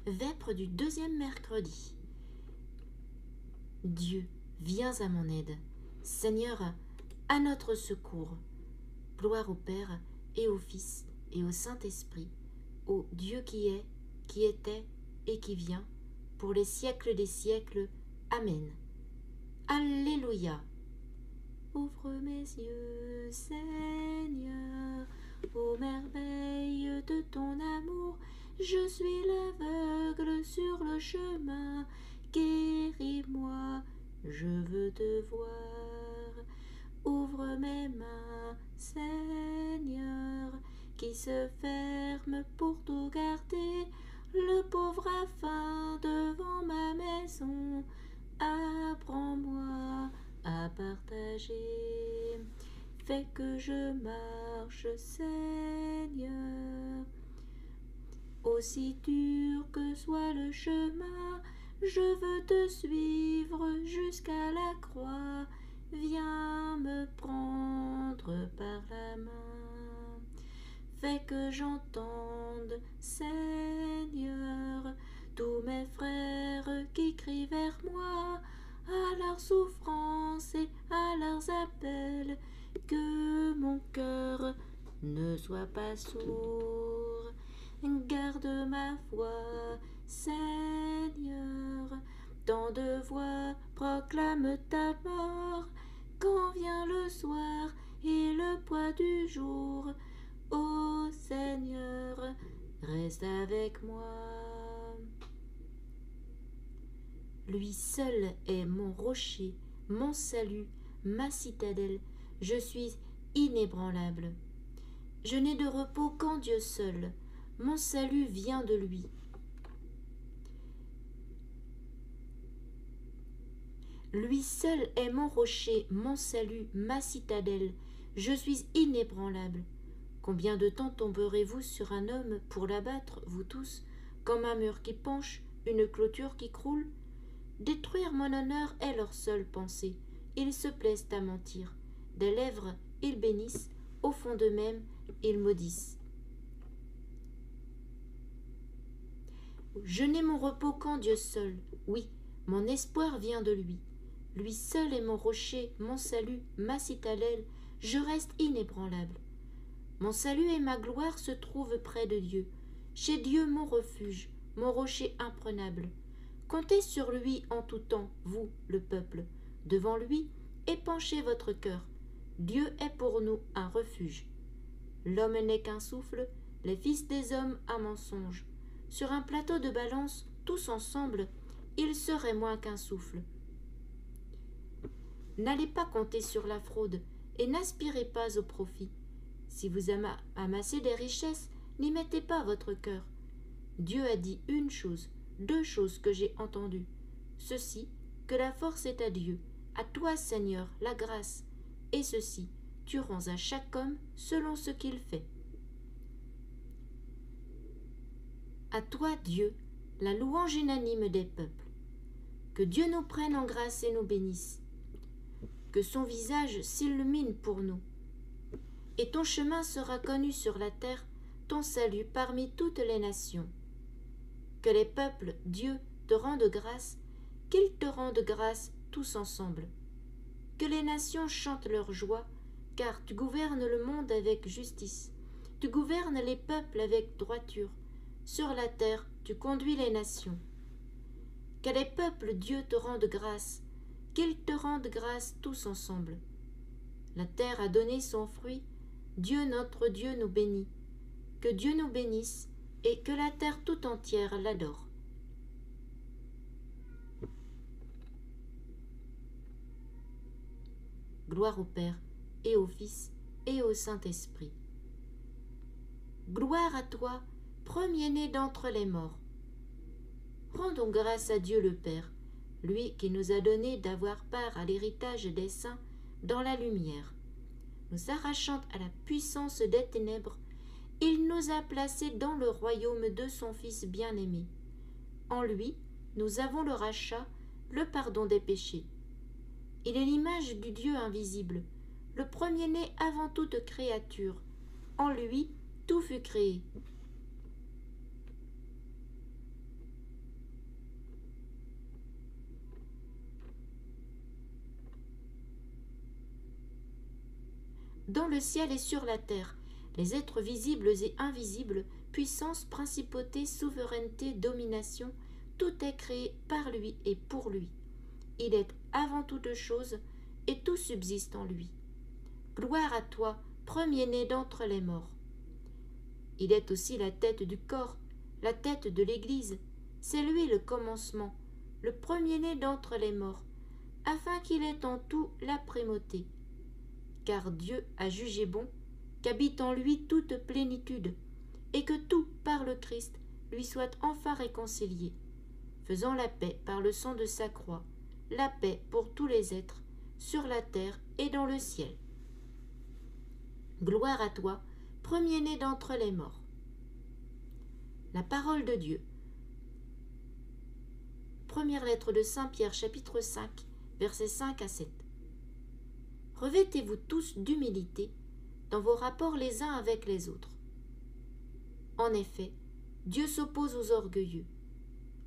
vêpres du 2e mercredi. Dieu, viens à mon aide. Seigneur, à notre secours. Gloire au Père et au Fils et au Saint-Esprit, au Dieu qui est, qui était et qui vient, pour les siècles des siècles. Amen. Alléluia. Ouvre mes yeux, Seigneur, aux merveilles de ton amour. Je suis l'aveugle sur le chemin, guéris-moi, je veux te voir. Ouvre mes mains, Seigneur, qui se ferment pour tout garder. Le pauvre a faim devant ma maison, apprends-moi à partager. Fais que je marche, Seigneur. Aussi dur que soit le chemin, je veux te suivre jusqu'à la croix. Viens me prendre par la main. Fais que j'entende, Seigneur, tous mes frères qui crient vers moi, à leurs souffrances et à leurs appels, que mon cœur ne soit pas sourd. Garde ma voix, Seigneur, tant de voix proclament ta mort. Quand vient le soir et le poids du jour, ô Seigneur, reste avec moi. Lui seul est mon rocher, mon salut, ma citadelle. Je suis inébranlable. Je n'ai de repos qu'en Dieu seul. Mon salut vient de lui. Lui seul est mon rocher, mon salut, ma citadelle. Je suis inébranlable. Combien de temps tomberez-vous sur un homme pour l'abattre, vous tous, comme un mur qui penche, une clôture qui croule? Détruire mon honneur est leur seule pensée. Ils se plaisent à mentir. Des lèvres, ils bénissent, au fond d'eux-mêmes, ils maudissent. Je n'ai mon repos qu'en Dieu seul. Oui, mon espoir vient de lui. Lui seul est mon rocher, mon salut, ma citadelle. Je reste inébranlable. Mon salut et ma gloire se trouvent près de Dieu. Chez Dieu mon refuge, mon rocher imprenable. Comptez sur lui en tout temps, vous, le peuple. Devant lui, épanchez votre cœur. Dieu est pour nous un refuge. L'homme n'est qu'un souffle, les fils des hommes un mensonge. Sur un plateau de balance, tous ensemble, ils seraient moins qu'un souffle. N'allez pas compter sur la fraude et n'aspirez pas au profit. Si vous amassez des richesses, n'y mettez pas votre cœur. Dieu a dit une chose, 2 choses que j'ai entendues. Ceci, que la force est à Dieu, à toi Seigneur, la grâce. Et ceci, tu rends à chaque homme selon ce qu'il fait. À toi Dieu, la louange unanime des peuples. Que Dieu nous prenne en grâce et nous bénisse. Que son visage s'illumine pour nous. Et ton chemin sera connu sur la terre, ton salut parmi toutes les nations. Que les peuples, Dieu, te rendent grâce, qu'ils te rendent grâce tous ensemble. Que les nations chantent leur joie, car tu gouvernes le monde avec justice. Tu gouvernes les peuples avec droiture. Sur la terre, tu conduis les nations. Que les peuples, Dieu, te rendent grâce, qu'ils te rendent grâce tous ensemble. La terre a donné son fruit, Dieu notre Dieu nous bénit. Que Dieu nous bénisse et que la terre tout entière l'adore. Gloire au Père et au Fils et au Saint-Esprit. Gloire à toi, premier-né d'entre les morts. Rendons grâce à Dieu le Père, lui qui nous a donné d'avoir part à l'héritage des saints dans la lumière. Nous arrachant à la puissance des ténèbres, il nous a placés dans le royaume de son Fils bien-aimé. En lui, nous avons le rachat, le pardon des péchés. Il est l'image du Dieu invisible, le premier-né avant toute créature. En lui, tout fut créé. dans le ciel et sur la terre, les êtres visibles et invisibles, puissance, principauté, souveraineté, domination, tout est créé par lui et pour lui. Il est avant toute chose, et tout subsiste en lui. Gloire à toi, premier-né d'entre les morts. Il est aussi la tête du corps, la tête de l'Église. C'est lui le commencement, le premier-né d'entre les morts, afin qu'il ait en tout la primauté. Car Dieu a jugé bon qu'habite en lui toute plénitude, et que tout, par le Christ, lui soit enfin réconcilié, faisant la paix par le sang de sa croix, la paix pour tous les êtres, sur la terre et dans le ciel. Gloire à toi, premier-né d'entre les morts. La parole de Dieu. Première lettre de Saint Pierre, chapitre 5, versets 5 à 7. Revêtez-vous tous d'humilité dans vos rapports les uns avec les autres. En effet, Dieu s'oppose aux orgueilleux.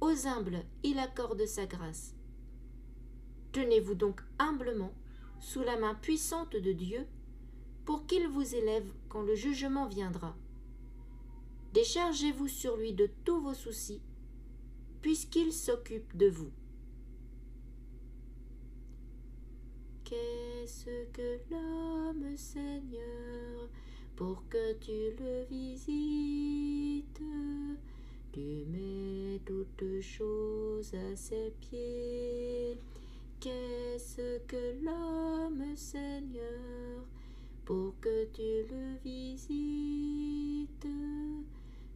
Aux humbles, il accorde sa grâce. Tenez-vous donc humblement sous la main puissante de Dieu pour qu'il vous élève quand le jugement viendra. Déchargez-vous sur lui de tous vos soucis, puisqu'il s'occupe de vous. Qu'est-ce que l'homme, Seigneur, pour que tu le visites? Tu mets toutes choses à ses pieds. Qu'est-ce que l'homme, Seigneur, pour que tu le visites?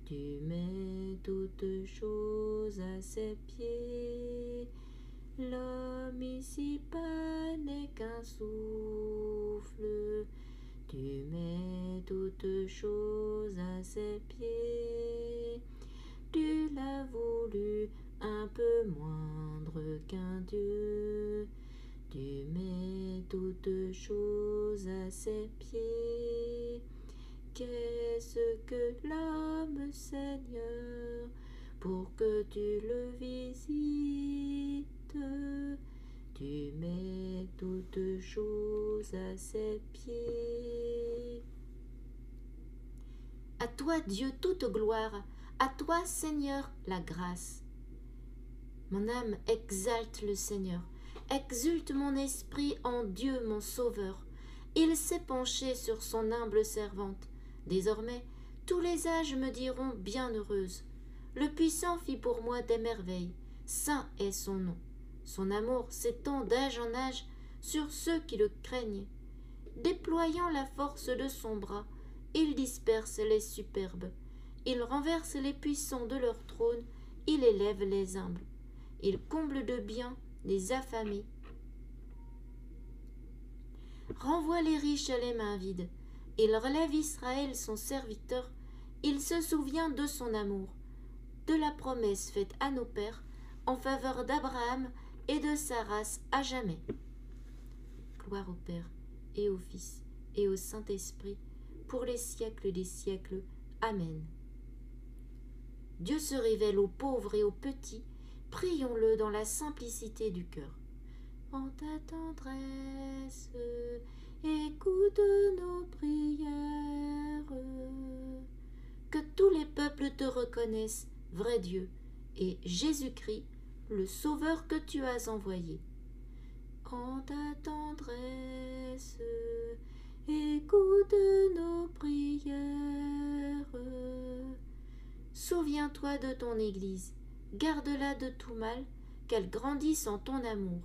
Tu mets toutes choses à ses pieds. L'homme ici-bas n'est qu'un souffle. Tu mets toutes choses à ses pieds. Tu l'as voulu un peu moindre qu'un Dieu. Tu mets toutes choses à ses pieds. Qu'est-ce que l'homme, Seigneur, pour que tu le visites? Tu mets toutes choses à ses pieds. À toi, Dieu, toute gloire, à toi, Seigneur, la grâce. Mon âme exalte le Seigneur, exulte mon esprit en Dieu mon Sauveur. Il s'est penché sur son humble servante. Désormais, tous les âges me diront bienheureuse. Le Puissant fit pour moi des merveilles. Saint est son nom. Son amour s'étend d'âge en âge sur ceux qui le craignent. Déployant la force de son bras, il disperse les superbes. Il renverse les puissants de leur trône, il élève les humbles. Il comble de bien les affamés. Renvoie les riches les mains vides. Il relève Israël son serviteur. Il se souvient de son amour, de la promesse faite à nos pères en faveur d'Abraham et de sa race à jamais. Gloire au Père et au Fils et au Saint-Esprit, pour les siècles des siècles. Amen. Dieu se révèle aux pauvres et aux petits, prions-le dans la simplicité du cœur. En ta tendresse, écoute nos prières. Que tous les peuples te reconnaissent, vrai Dieu, et Jésus-Christ, le Sauveur que tu as envoyé. En ta tendresse, écoute nos prières. Souviens-toi de ton Église, garde-la de tout mal, qu'elle grandisse en ton amour.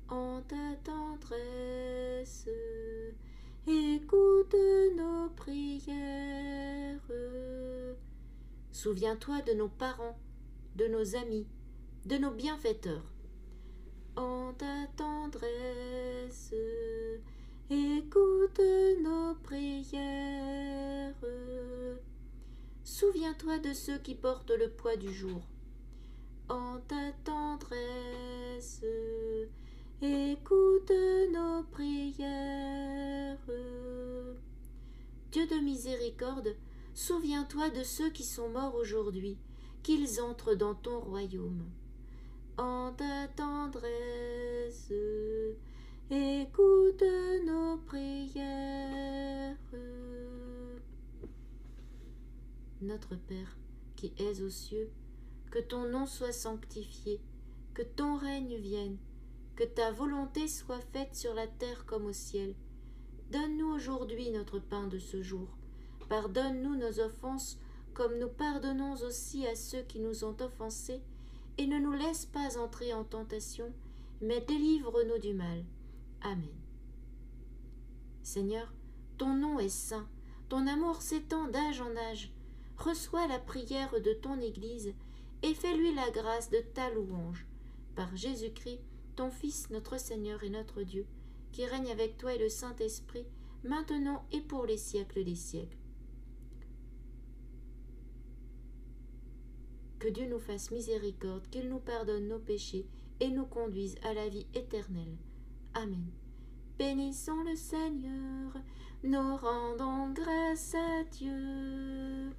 En ta tendresse, écoute nos prières. Souviens-toi de nos parents, de nos amis, de nos bienfaiteurs. En ta tendresse, écoute nos prières. Souviens-toi de ceux qui portent le poids du jour. En ta tendresse, écoute nos prières. Dieu de miséricorde, souviens-toi de ceux qui sont morts aujourd'hui, qu'ils entrent dans ton royaume. En ta tendresse, écoute nos prières. Notre Père, qui es aux cieux, que ton nom soit sanctifié, que ton règne vienne, que ta volonté soit faite sur la terre comme au ciel. Donne-nous aujourd'hui notre pain de ce jour. Pardonne-nous nos offenses, comme nous pardonnons aussi à ceux qui nous ont offensés, et ne nous laisse pas entrer en tentation, mais délivre-nous du mal. Amen. Seigneur, ton nom est saint, ton amour s'étend d'âge en âge. Reçois la prière de ton Église et fais-lui la grâce de ta louange. Par Jésus-Christ, ton Fils, notre Seigneur et notre Dieu, qui règne avec toi et le Saint-Esprit, maintenant et pour les siècles des siècles. Que Dieu nous fasse miséricorde, qu'il nous pardonne nos péchés et nous conduise à la vie éternelle. Amen. Bénissons le Seigneur, nous rendons grâce à Dieu.